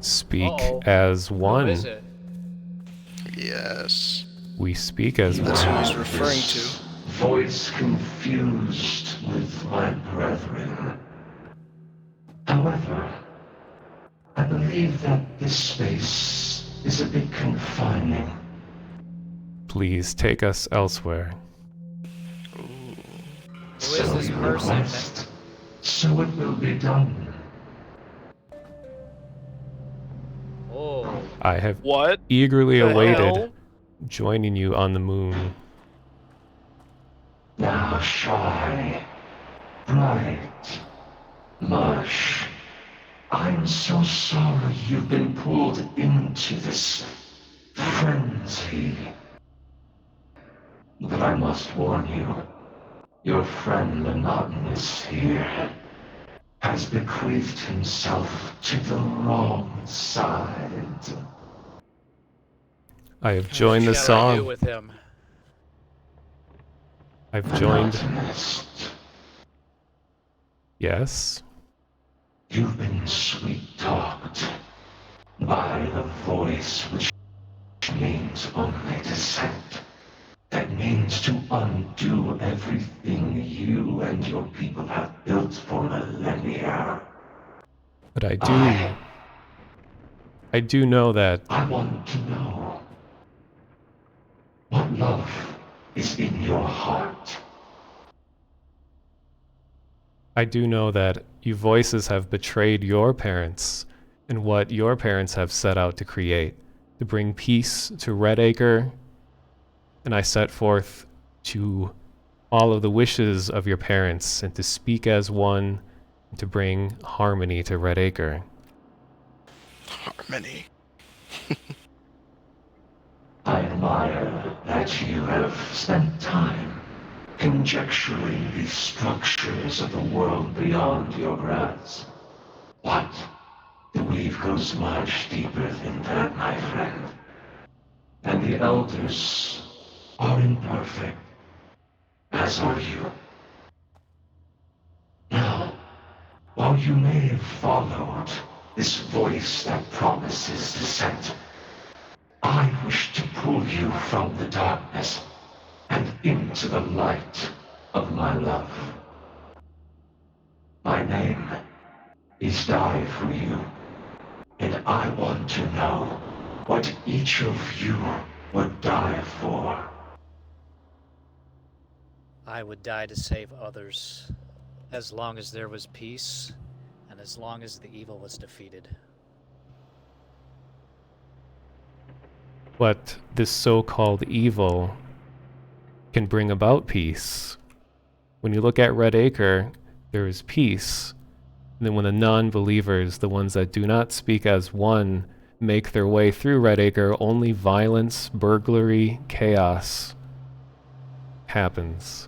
speak Uh-oh. as Who is one. it? Yes. We speak as That's who one. he's referring to. Voice confused with my brethren. However, I believe that this space is a bit confining. Please take us elsewhere. Ooh. Who is this you person? request, so it will be done. Oh. I have What eagerly the awaited hell? joining you on the moon. Now shy, bright, mush. I'm so sorry you've been pulled into this frenzy. But I must warn you, your friend Monotonous here has bequeathed himself to the wrong side. I have What joined the shall I do song. with him? I've joined. Monotonous, Yes. you've been sweet-talked by the voice which means only dissent. That means to undo everything you and your people have built for millennia. But I do know that I want to know what love is in your heart. you voices have betrayed your parents and what your parents have set out to create, to bring peace to Redacre, and I set forth to follow the wishes of your parents and to speak as one and to bring harmony to Redacre. Harmony. I admire that you have spent time conjecturing the structures of the world beyond your grasp. But the weave goes much deeper than that, my friend. And the elders are imperfect, as are you. Now, while you may have followed this voice that promises dissent, I wish to pull you from the darkness and into the light of my love. My name is Die for You, and I want to know what each of you would die for. I would die to save others, as long as there was peace, and as long as the evil was defeated. But this so-called evil can bring about peace. When you look at Redacre, there is peace. And then when the non-believers, the ones that do not speak as one, make their way through Redacre, only violence, burglary, chaos happens.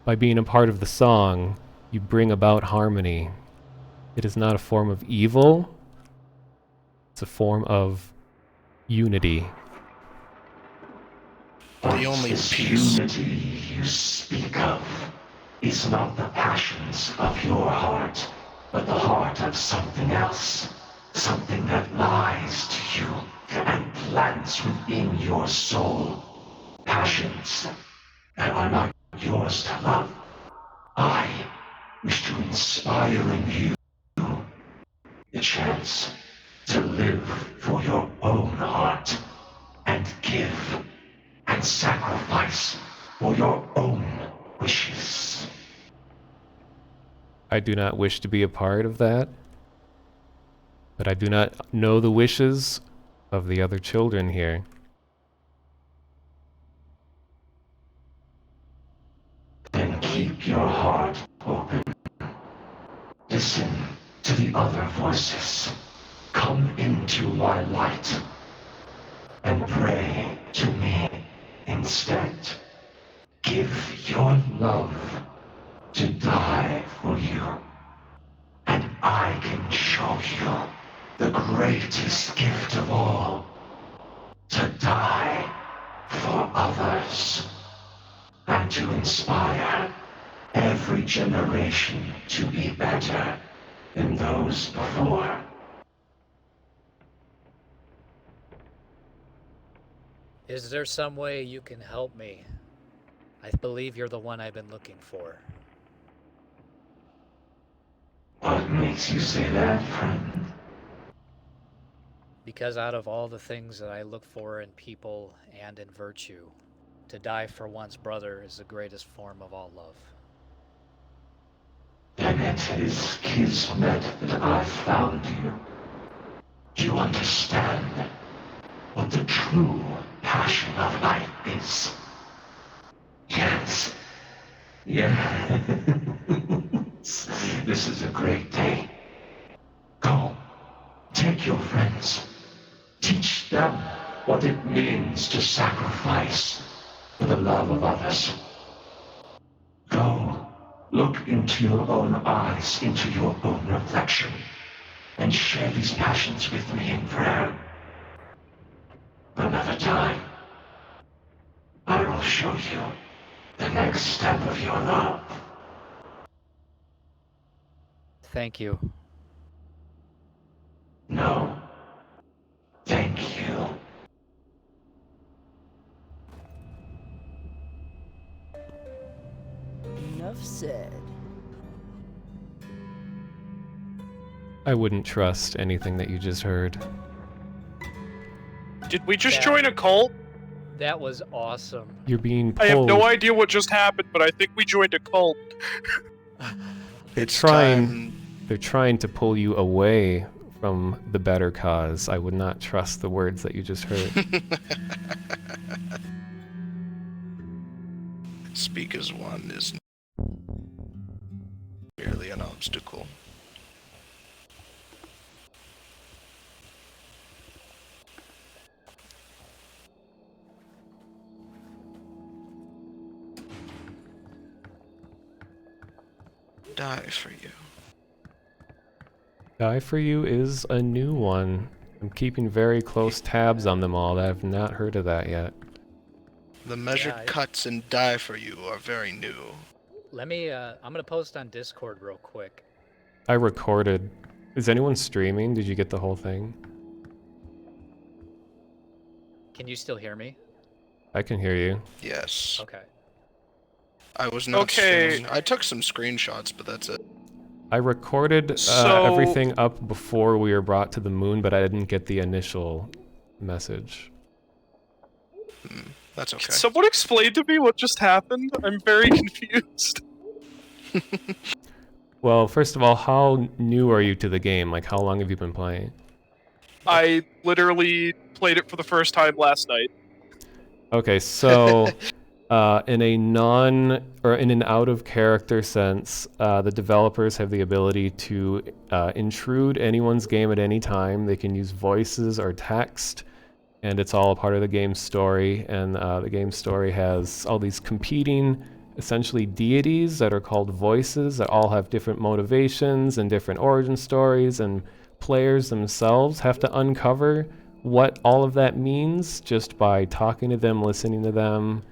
By being a part of the song, you bring about harmony. It is not a form of evil, it's a form of unity. The only This peace. unity you speak of is not the passions of your heart, but the heart of something else. Something that lies to you and plants within your soul. Passions that are not yours to love. I wish to inspire in you the chance to live for your own heart and give and sacrifice for your own wishes. I do not wish to be a part of that, but I do not know the wishes of the other children here. Then keep your heart open. Listen to the other voices. Come into my light and pray to me instead. Give your love to die for you, and I can show you the greatest gift of all, to die for others, and to inspire every generation to be better than those before. Is there some way you can help me? I believe you're the one I've been looking for. What makes you say that, friend? Because out of all the things that I look for in people and in virtue, to die for one's brother is the greatest form of all love. Then it is kismet that I found you. Do you understand what the true passion of life is? Yes. Yes. This is a great day. Go. Take your friends. Teach them what it means to sacrifice for the love of others. Go. Look into your own eyes, into your own reflection, and share these passions with me in prayer. Another time, I will show you the next step of your love. Thank you. No. Thank you. Enough said. I wouldn't trust anything that you just heard. Did we just Yeah. join a cult? That was awesome. You're being I have pulled. no idea what just happened, but I think we joined a cult. It's They're trying to pull you away from the better cause. I would not trust the words that you just heard. Speak as one is merely an obstacle. Die for you. Die for You is a new one. I'm keeping very close tabs on them all. I've not heard of that yet. The measured Yeah, cuts in Die for You are very new. Let me, I'm gonna post on Discord real quick. I recorded. Is anyone streaming? Did you get the whole thing? Can you still hear me? I can hear you. Yes. Okay. I was not Okay. streaming. I took some screenshots, but that's it. I recorded So- everything up before we were brought to the moon, but I didn't get the initial message. That's okay. Can someone explain to me what just happened? I'm very confused. Well, first of all, how new are you to the game? Like, how long have you been playing? I literally played it for the first time last night. Okay, so in an out of character sense, the developers have the ability to intrude anyone's game at any time. They can use voices or text, and it's all a part of the game's story. And the game's story has all these competing, essentially deities that are called voices that all have different motivations and different origin stories, and players themselves have to uncover what all of that means just by talking to them, listening to them.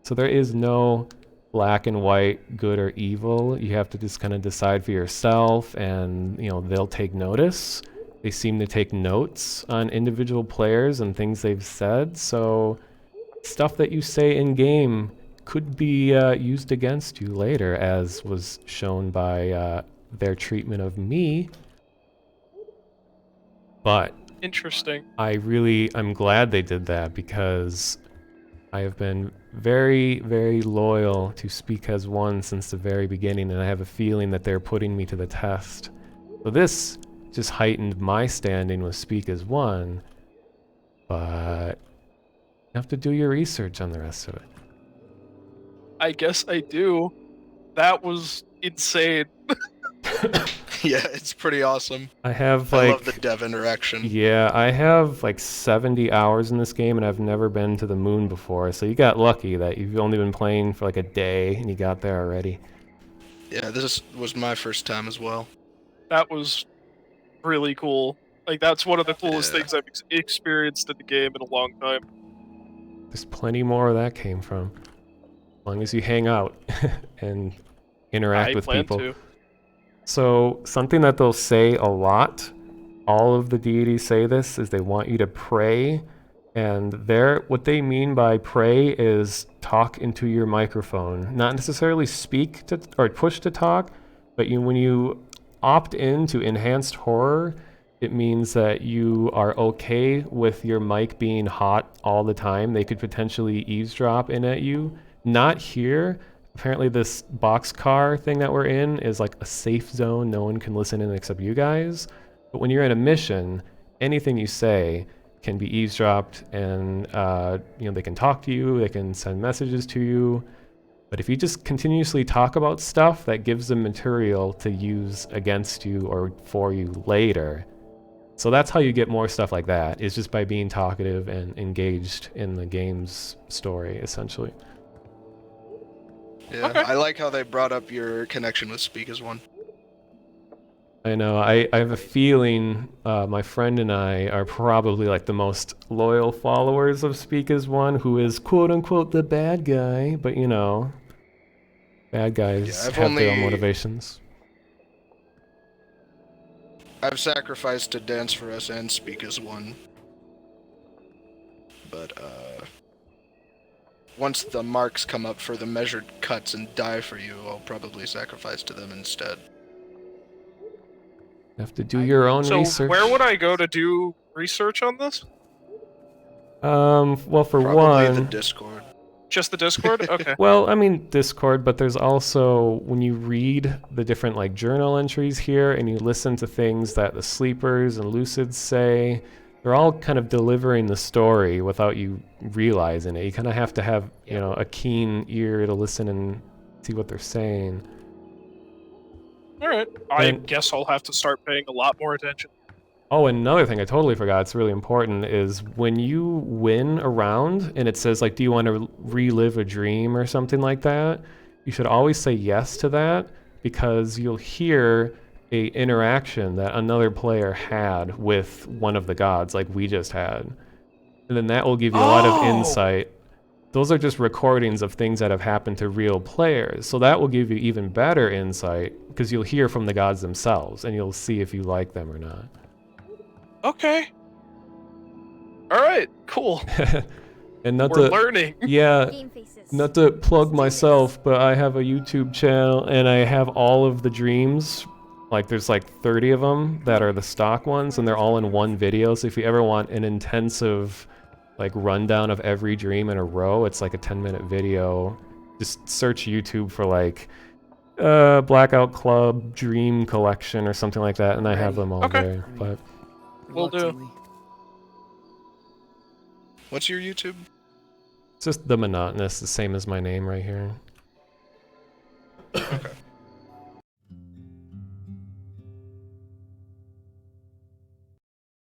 So there is no black and white, good or evil. You have to just kind of decide for yourself, and they'll take notice. They seem to take notes on individual players and things they've said. So stuff that you say in game could be used against you later, as was shown by their treatment of me. But Interesting. I'm glad they did that, because I have been very, very loyal to Speak as One since the very beginning, and I have a feeling that they're putting me to the test. So this just heightened my standing with Speak as One, but you have to do your research on the rest of it. I guess I do. That was insane. Yeah, it's pretty awesome. I have I love the dev interaction. Yeah, I have like 70 hours in this game, and I've never been to the moon before, so you got lucky that you've only been playing for like a day and you got there already. Yeah, this was my first time as well. That was really cool. Like, that's one of the coolest Yeah. things I've experienced in the game in a long time. There's plenty more where that came from. As long as you hang out and interact I with plan people. to. So something that they'll say a lot, all of the deities say this, is they want you to pray And what they mean by pray is talk into your microphone, not necessarily speak to or push to talk, but when you opt in to enhanced horror, it means that you are okay with your mic being hot all the time. They could potentially eavesdrop in at you. Not here. Apparently this boxcar thing that we're in is like a safe zone. No one can listen in except you guys. But when you're in a mission, anything you say can be eavesdropped, and they can talk to you, they can send messages to you. But if you just continuously talk about stuff, that gives them material to use against you or for you later. So that's how you get more stuff like that, is just by being talkative and engaged in the game's story, essentially. Yeah, Okay. I like how they brought up your connection with Speak as One. I know. I have a feeling my friend and I are probably like the most loyal followers of Speak as One, who is quote unquote the bad guy, but bad guys Yeah, have their own motivations. I've sacrificed to dance for us and Speak as One. But, once the marks come up for the measured cuts and die for you, I'll probably sacrifice to them instead. You have to do your own So research. where would I go to do research on this? Well, for Probably the one, Discord. Just the Discord? Okay. well, I mean Discord, but there's also when you read the different like journal entries here and you listen to things that the sleepers and lucids say, they're all kind of delivering the story without you realizing it. You kind of have to have, a keen ear to listen and see what they're saying. Alright. I guess I'll have to start paying a lot more attention. Oh, another thing I totally forgot, it's really important, is when you win a round and it says like, do you want to relive a dream or something like that, you should always say yes to that, because you'll hear a interaction that another player had with one of the gods, like we just had. And then that will give you a lot of insight. Those are just recordings of things that have happened to real players. So that will give you even better insight, because you'll hear from the gods themselves and you'll see if you like them or not. Okay. Alright, cool. And not We're to, learning. yeah, not to plug myself, but I have a YouTube channel and I have all of the dreams. Like there's like 30 of them that are the stock ones, and they're all in one video. So if you ever want an intensive like rundown of every dream in a row, it's like a 10-minute video. Just search YouTube for like Blackout Club Dream Collection or something like that, and I have them all there. But Will do. What's your YouTube? it's just The Monotonous, the same as my name right here. Okay.